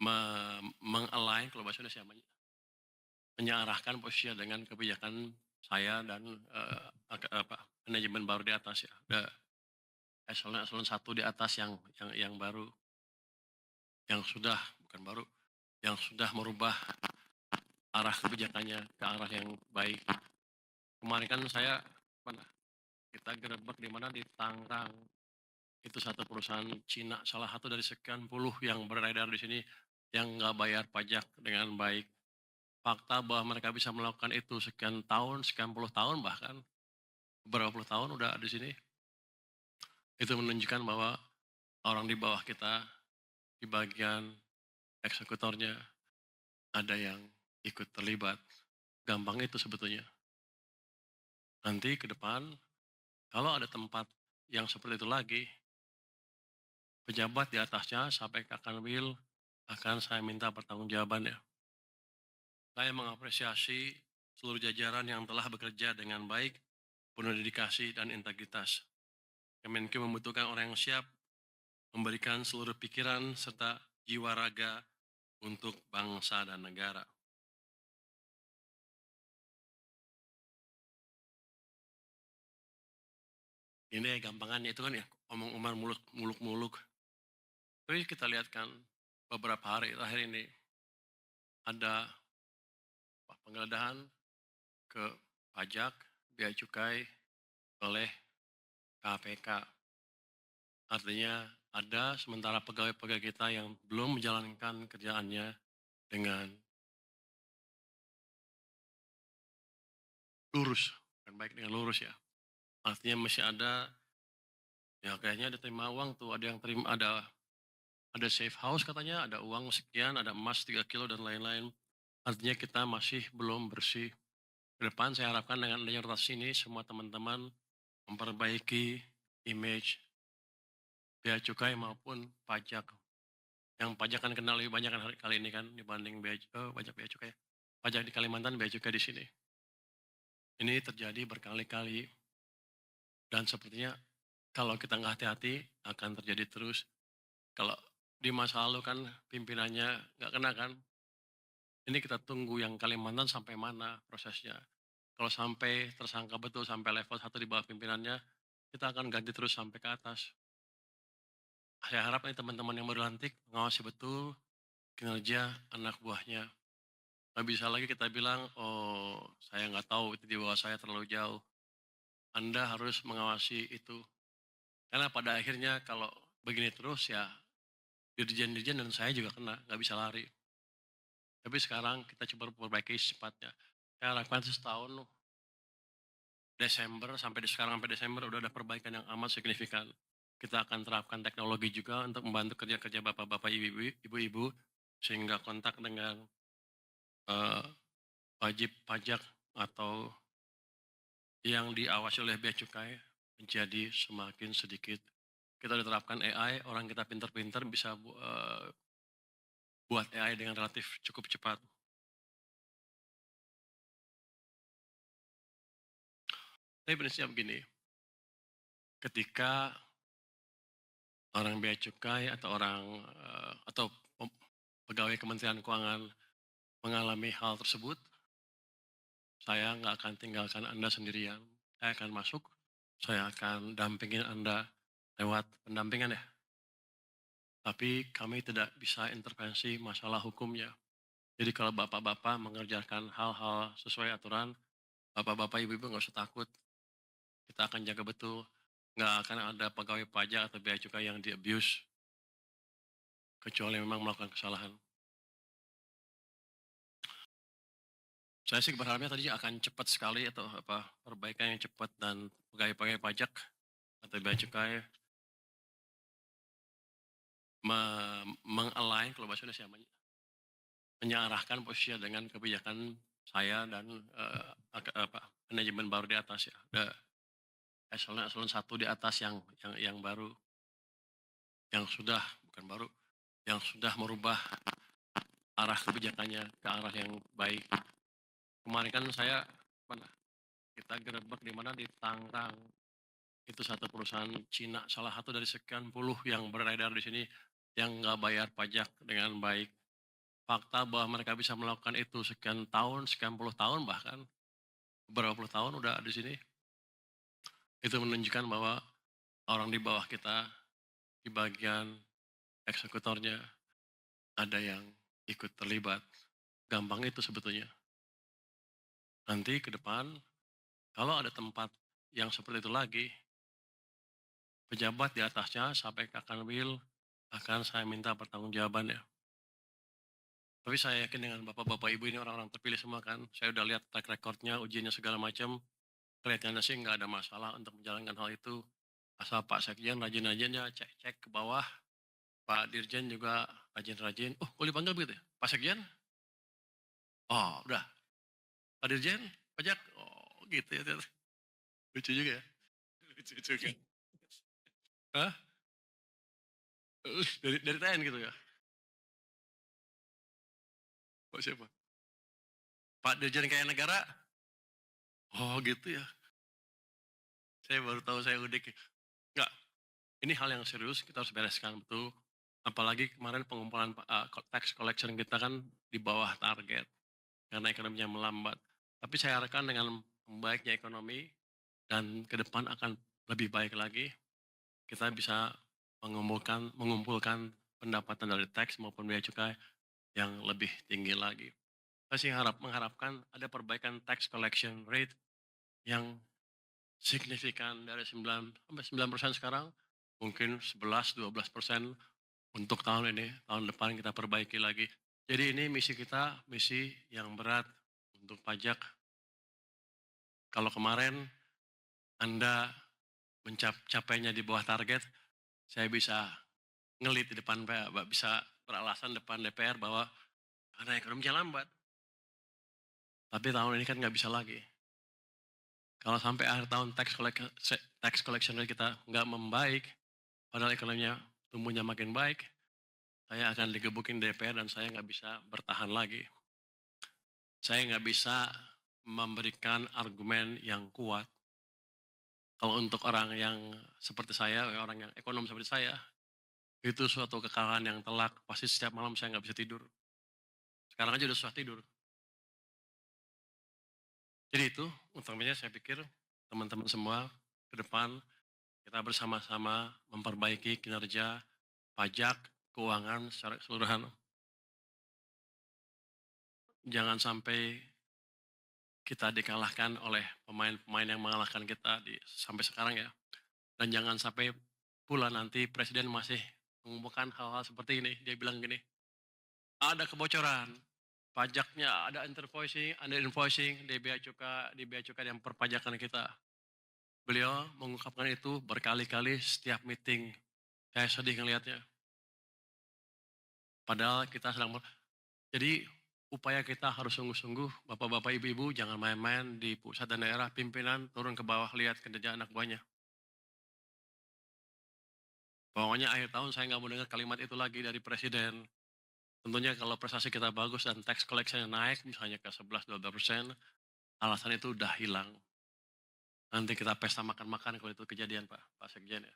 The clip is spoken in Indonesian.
meng-align kalau bahasa Indonesia menyearahkan posisinya dengan kebijakan saya dan, manajemen baru di atas ya, eselon-eselon 1 di atas yang baru, yang sudah bukan baru, yang sudah merubah arah kebijakannya ke arah yang baik. Kemarin kan saya mana, kita gerebek di mana, di Tangerang. Itu satu perusahaan Cina, salah satu dari sekian puluh yang beredar di sini, yang nggak bayar pajak dengan baik. Fakta bahwa mereka bisa melakukan itu sekian tahun, sekian puluh tahun bahkan, beberapa puluh tahun udah di sini, itu menunjukkan bahwa orang di bawah kita, di bagian eksekutornya, ada yang ikut terlibat. Gampang itu sebetulnya. Nanti ke depan, kalau ada tempat yang seperti itu lagi, pejabat di atasnya sampai ke Kanwil akan saya minta pertanggungjawaban ya. Saya mengapresiasi seluruh jajaran yang telah bekerja dengan baik, penuh dedikasi dan integritas. Kemenq membutuhkan orang yang siap memberikan seluruh pikiran serta jiwa raga untuk bangsa dan negara. Ini gampangannya itu kan ya, omong-omong muluk-muluk. Tapi kita lihat kan beberapa hari terakhir ini ada penggeledahan ke pajak, bea cukai oleh KPK. Artinya ada sementara pegawai-pegawai kita yang belum menjalankan kerjaannya dengan lurus, kan baik dengan lurus ya. Artinya masih ada, ya kayaknya ada terima uang tuh, ada yang terima, ada safe house katanya, ada uang sekian, ada emas 3 kilo dan lain-lain. Artinya kita masih belum bersih. Ke depan saya harapkan dengan adanya rotasi ini semua teman-teman memperbaiki image bea cukai maupun pajak. Yang pajak kan kenal lebih banyak kan kali ini kan dibanding pajak bea cukai. Pajak di Kalimantan, bea cukai di sini. Ini terjadi berkali-kali dan sepertinya kalau kita nggak hati-hati akan terjadi terus. Kalau di masa lalu kan pimpinannya nggak kena kan, ini kita tunggu yang Kalimantan sampai mana prosesnya. Kalau sampai tersangka betul sampai level 1 di bawah pimpinannya, kita akan ganti terus sampai ke atas. Saya harap nih teman-teman yang baru lantik mengawasi betul kinerja anak buahnya. Nggak bisa lagi kita bilang, oh saya nggak tahu itu di bawah saya terlalu jauh. Anda harus mengawasi itu. Karena pada akhirnya kalau begini terus ya dirjen-dirjen dan saya juga kena, nggak bisa lari. Tapi sekarang kita coba perbaiki secepatnya. Saya harapkan setahun Desember sampai sekarang sampai Desember udah ada perbaikan yang amat signifikan. Kita akan terapkan teknologi juga untuk membantu kerja-kerja bapak-bapak, ibu-ibu, sehingga kontak dengan eh, wajib pajak atau yang diawasi oleh bea cukai menjadi semakin sedikit. Kita udah terapkan AI, orang kita pinter-pinter bisa buat AI dengan relatif cukup cepat. Tapi prinsipnya begini, ketika orang bea cukai atau orang atau pegawai Kementerian Keuangan mengalami hal tersebut, saya nggak akan tinggalkan Anda sendirian. Saya akan masuk, saya akan dampingin Anda lewat pendampingan ya. Tapi kami tidak bisa intervensi masalah hukumnya. Jadi kalau bapak-bapak mengerjakan hal-hal sesuai aturan, bapak-bapak, ibu-ibu nggak usah takut. Kita akan jaga betul. Nggak akan ada pegawai pajak atau bea cukai yang di-abuse, kecuali memang melakukan kesalahan. Saya sih berharapnya tadi akan cepat sekali atau perbaikan yang cepat dan pegawai-pegawai pajak atau bea cukai meng-align kalau bahasa Indonesia menyearahkan posisinya dengan kebijakan saya dan manajemen baru di atas ya. Eselon 1 di atas yang baru, yang sudah bukan baru, yang sudah merubah arah kebijakannya ke arah yang baik. Kemarin kan saya mana, kita gerebek di mana, di Tangerang. Itu satu perusahaan Cina, salah satu dari sekian puluh yang beredar di sini, yang nggak bayar pajak dengan baik. fakta bahwa mereka bisa melakukan itu sekian tahun, sekian puluh tahun bahkan, beberapa puluh tahun udah di sini, itu menunjukkan bahwa orang di bawah kita, di bagian eksekutornya, ada yang ikut terlibat. Gampang itu sebetulnya. Nanti ke depan, kalau ada tempat yang seperti itu lagi, pejabat di atasnya sampai ke Kanwil akan saya minta pertanggungjawabannya. Tapi saya yakin dengan bapak-bapak ibu ini orang-orang terpilih semua kan, saya udah lihat track recordnya, ujiannya segala macam, kelihatannya sih nggak ada masalah untuk menjalankan hal itu. Asal Pak Sekjen rajin-rajinnya cek-cek ke bawah, Pak Dirjen juga rajin-rajin. Oh, kok dipanggil begitu ya? Pak Sekjen? Oh, udah. Pak Dirjen? Pajak? Oh, gitu ya. Ternyata. Lucu juga ya. Lucu juga. Hah? Dari TN gitu ya? Pak siapa? Pak Dirjen Kaya Negara? Oh, gitu ya. Saya baru tahu, saya udik. Enggak, ini hal yang serius, kita harus bereskan betul. Apalagi kemarin pengumpulan tax collection kita kan di bawah target karena ekonominya melambat. Tapi saya harapkan dengan membaiknya ekonomi dan ke depan akan lebih baik lagi, kita bisa mengumpulkan pendapatan dari tax maupun biaya cukai yang lebih tinggi lagi. Saya sih mengharapkan ada perbaikan tax collection rate yang signifikan dari 9% sekarang, mungkin 11-12% untuk tahun ini, tahun depan kita perbaiki lagi. Jadi ini misi kita, misi yang berat untuk pajak. Kalau kemarin Anda mencapainya di bawah target, saya bisa ngelit di depan, bisa beralasan depan DPR bahwa karena ekonominya lambat. Tapi tahun ini kan nggak bisa lagi. Kalau sampai akhir tahun tax collection rate kita nggak membaik, padahal ekonominya tumbuhnya makin baik, saya akan digebukin DPR dan saya nggak bisa bertahan lagi. Saya nggak bisa memberikan argumen yang kuat. Kalau untuk orang yang seperti saya, orang yang ekonom seperti saya, itu suatu kekalahan yang telak. Pasti setiap malam saya nggak bisa tidur. Sekarang aja udah susah tidur. Jadi itu, utamanya saya pikir teman-teman semua ke depan kita bersama-sama memperbaiki kinerja pajak, keuangan secara keseluruhan. Jangan sampai kita dikalahkan oleh pemain-pemain yang mengalahkan kita sampai sekarang ya. Dan jangan sampai pula nanti presiden masih mengumumkan hal-hal seperti ini. Dia bilang gini, ada kebocoran, pajaknya ada invoicing, under invoicing di bea cukai yang perpajakan kita. Beliau mengungkapkan itu berkali-kali setiap meeting. Saya sedih ngelihatnya. Padahal kita jadi upaya kita harus sungguh-sungguh, bapak-bapak, ibu-ibu, jangan main-main di pusat dan daerah, pimpinan turun ke bawah, lihat kinerja anak buahnya. Pokoknya akhir tahun saya nggak mau dengar kalimat itu lagi dari presiden. Tentunya kalau prestasi kita bagus dan tax collection naik, misalnya ke 11-12%, alasan itu udah hilang. Nanti kita pesta makan-makan kalau itu kejadian Pak Sekjen ya.